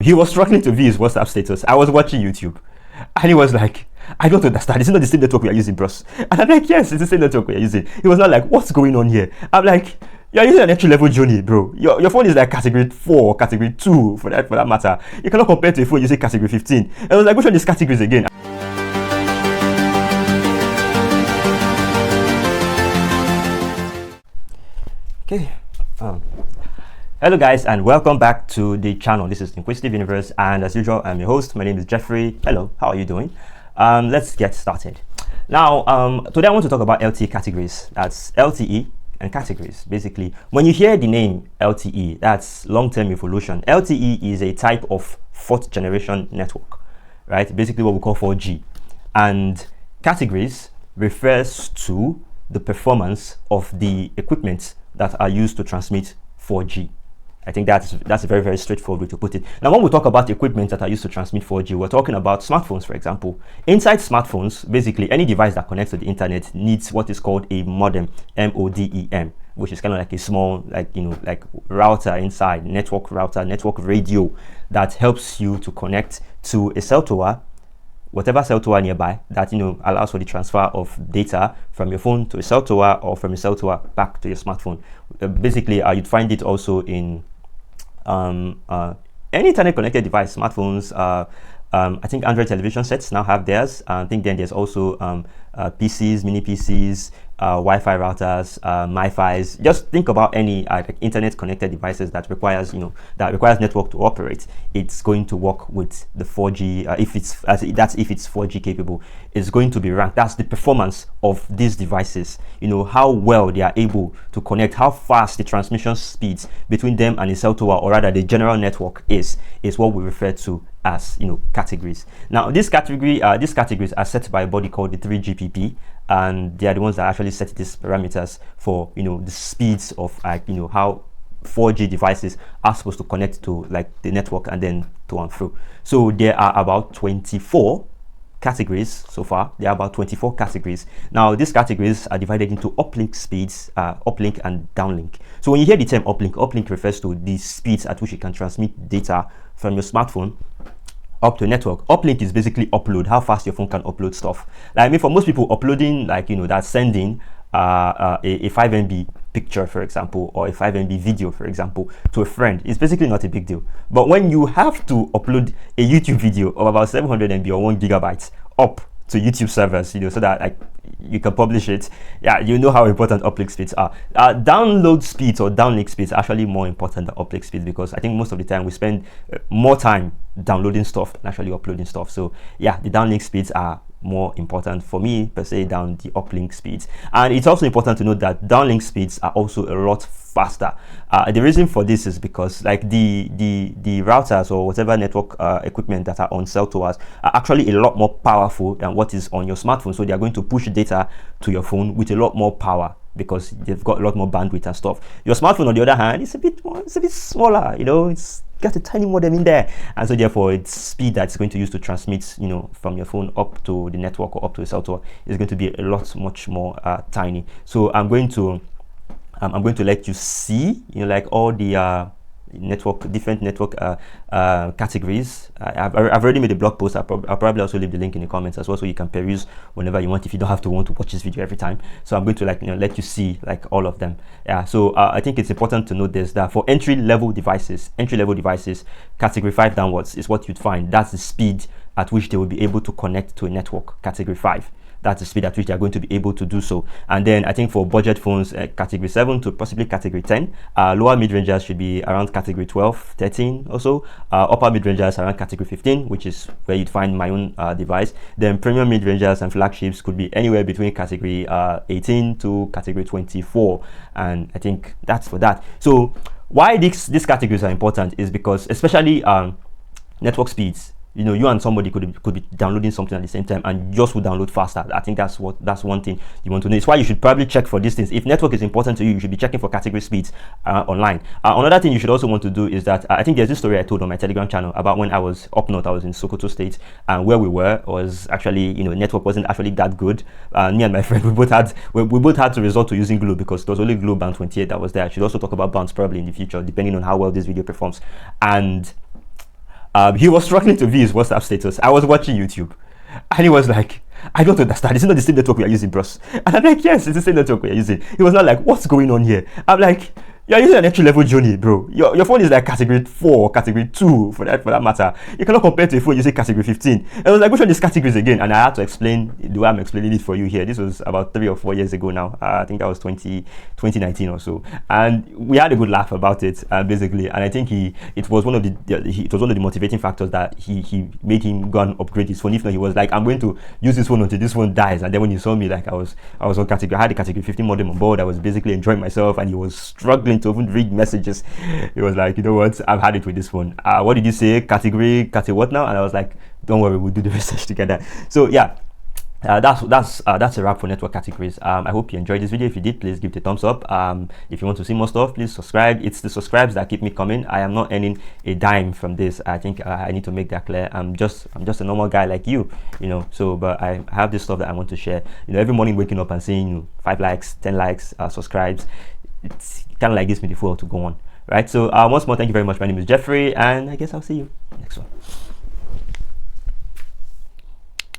He was struggling to view his WhatsApp status. I was watching YouTube, and he was like, I don't understand. It's not the same network we are using, bros. And I'm like, yes, it's the same network we are using. He was not like, what's going on here? I'm like, you're using an entry level Jumia, bro. Your phone is like category 4, category 2 for that matter. You cannot compare to a phone using category 15. And I was like, which one is categories again? Okay. Hello guys, and welcome back to the channel. This is Inquisitive Universe, and as usual, I'm your host. My name is Jeffrey. Hello, how are you doing? Let's get started. Now, today I want to talk about LTE categories. That's LTE and categories. Basically, when you hear the name LTE, that's long-term evolution. LTE is a type of fourth generation network, right? Basically what we call 4G. And categories refers to the performance of the equipment that are used to transmit 4G. I think that's a very, very straightforward way to put it. Now, when we talk about equipment that are used to transmit 4G, we're talking about smartphones, for example. Inside smartphones, basically, any device that connects to the internet needs what is called a modem, M-O-D-E-M, which is kind of like a small, like router inside, network router, network radio that helps you to connect to a cell tower, whatever cell tower nearby, that allows for the transfer of data from your phone to a cell tower or from a cell tower back to your smartphone. Basically, you'd find it also in any internet connected device, smartphones. I think Android television sets now have theirs. I think then there's also PCs, mini PCs, Wi-Fi routers, Mi-Fi's. Just think about any internet connected devices that requires network to operate. It's going to work with the 4G. If it's 4G capable, it's going to be ranked. That's the performance of these devices. How well they are able to connect, how fast the transmission speeds between them and a cell tower, or rather the general network is what we refer to as categories. Now, these categories are set by a body called the 3GPP, and they are the ones that actually set these parameters for the speeds of how 4G devices are supposed to connect to the network and then to and fro. So there are about 24 categories so far. There are about 24 categories. Now, these categories are divided into uplink speeds, uplink and downlink. So when you hear the term uplink refers to the speeds at which you can transmit data from your smartphone up to a network. Uplink is basically upload, how fast your phone can upload stuff. For most people, uploading that's sending a 5 MB picture, for example, or a 5 MB video, for example, to a friend is basically not a big deal. But when you have to upload a YouTube video of about 700 MB or 1 gigabyte up to YouTube servers, so that you can publish it, you know how important uplink speeds are. Download speeds or downlink speeds are actually more important than uplink speeds, because I think most of the time we spend more time downloading stuff than actually uploading stuff. So the downlink speeds are more important for me per se than the uplink speeds. And it's also important to note that downlink speeds are also a lot faster. The reason for this is because the routers or whatever network equipment that are on cell towers are actually a lot more powerful than what is on your smartphone. So they are going to push data to your phone with a lot more power, because they've got a lot more bandwidth and stuff. Your smartphone, on the other hand, it's a bit smaller. It's got a tiny modem in there, and so therefore its speed that's going to use to transmit from your phone up to the network or up to a cell tower is going to be a lot much more tiny. So I'm going to let you see all the different network categories. I've already made a blog post. I'll probably also leave the link in the comments as well, so you can peruse whenever you want, if you don't have to want to watch this video every time. So I'm going to let you see all of them. So I think it's important to note this, that for entry level devices, category 5 downwards is what you'd find. That's the speed at which they will be able to connect to a network. Category 5, that's the speed at which they are going to be able to do so. And then I think for budget phones, category 7 to possibly category 10, lower mid-rangers should be around category 12, 13 or so. Upper mid-rangers around category 15, which is where you'd find my own device. Then premium mid-rangers and flagships could be anywhere between category 18 to category 24. And I think that's for that. So why these categories are important is because, especially network speeds, you and somebody could be downloading something at the same time, and yours will download faster. I think that's one thing you want to know. It's why you should probably check for these things. If network is important to you, you should be checking for category speeds online. Another thing you should also want to do is that I think there's this story I told on my Telegram channel about when I was up north. I was in Sokoto State, and where we were was actually network wasn't actually that good. Me and my friend, we both had to resort to using Glo, because there was only Glo band 28 that was there. I should also talk about bands probably in the future, depending on how well this video performs. And He was struggling to view his WhatsApp status. I was watching YouTube, and he was like, I don't understand. Is it not the same network we are using, bros? And I'm like, yes, it's the same network we are using. He was not like, what's going on here? I'm like, you're using an entry level Jumia, bro. Your phone is like category 4, category 2 for that matter. You cannot compare to a phone using category 15. And I was like, which one is categories again? And I had to explain the way I'm explaining it for you here. This was about 3 or 4 years ago now. I think that was 2019 or so. And we had a good laugh about it, basically. And I think it was one of the motivating factors that he made him go and upgrade his phone. If not, he was like, I'm going to use this phone until this phone dies. And then when he saw me, like I was on category, I had the category 15 modem on board. I was basically enjoying myself, and he was struggling to even read messages. He was like, you know what, I've had it with this one. What did you say? Category what now? And I was like, don't worry, we'll do the research together. So yeah, that's a wrap for network categories. I hope you enjoyed this video. If you did, please give it a thumbs up. If you want to see more stuff, please subscribe. It's the subscribes that keep me coming. I am not earning a dime from this. I think I need to make that clear. I'm just a normal guy like you, you know. So, but I have this stuff that I want to share. You know, every morning waking up and seeing 5 likes, 10 likes, subscribes. It's kind of like gives me the fuel to go on, right? So once more, thank you very much. My name is Jeffrey, and I guess I'll see you next one.